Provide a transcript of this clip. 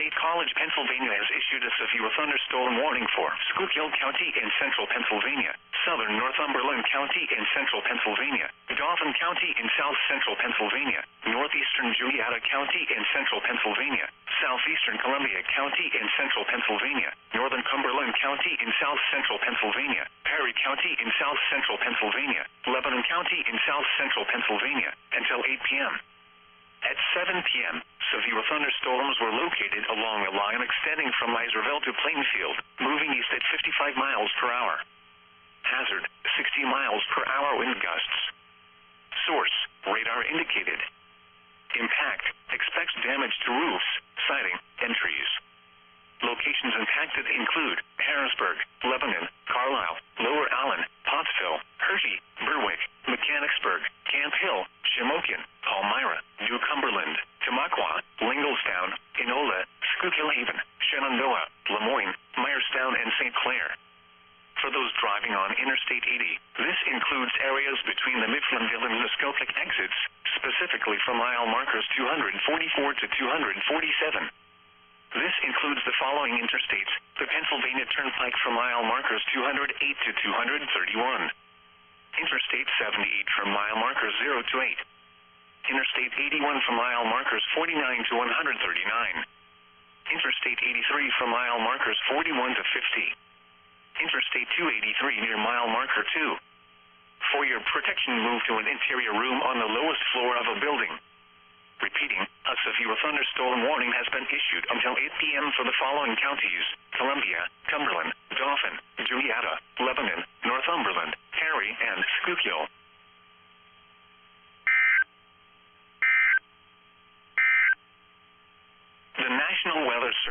State College, Pennsylvania has issued a severe thunderstorm warning for Schuylkill County in central Pennsylvania, southern Northumberland County in central Pennsylvania, Dauphin County in south central Pennsylvania, Northeastern Juniata County in central Pennsylvania, Southeastern Columbia County in central Pennsylvania, northern Cumberland County in south central Pennsylvania, Perry County in south central Pennsylvania, Lebanon County in south central Pennsylvania, until 8 p.m. At 7 p.m., severe thunderstorms were located along a line extending from Miserville to Plainfield, moving east at 55 miles per hour. Hazard, 60 miles per hour wind gusts. Source, radar indicated. Impact, expects damage to roofs, siding, and trees. Locations impacted include Harrisburg, Lebanon, Carlisle, Lower Allen, Pottsville, Hershey, Berwick, Mechanicsburg, Camp Hill, Shamokin, Palmyra, New Cumberland, Tamaqua, Linglestown, Enola, Schuylkill Haven, Shenandoah, Lemoyne, Myerstown, and St. Clair. For those driving on Interstate 80, this includes areas between the Mifflinville and Muskoka exits, specifically from mile markers 244 to 247. This includes the following interstates: the Pennsylvania Turnpike from mile markers 208 to 231. Interstate 78 from mile markers 0 to 8. Interstate 81 from mile markers 49 to 139. Interstate 83 from mile markers 41 to 50. Interstate 283 near mile marker 2. For your protection, move to an interior room on the lowest floor of a building. Repeating, a severe thunderstorm warning has been issued until 8 p.m. for the following counties: Columbia, Cumberland, Dauphin, Juniata, Lebanon, Northumberland, Perry, and Schuylkill.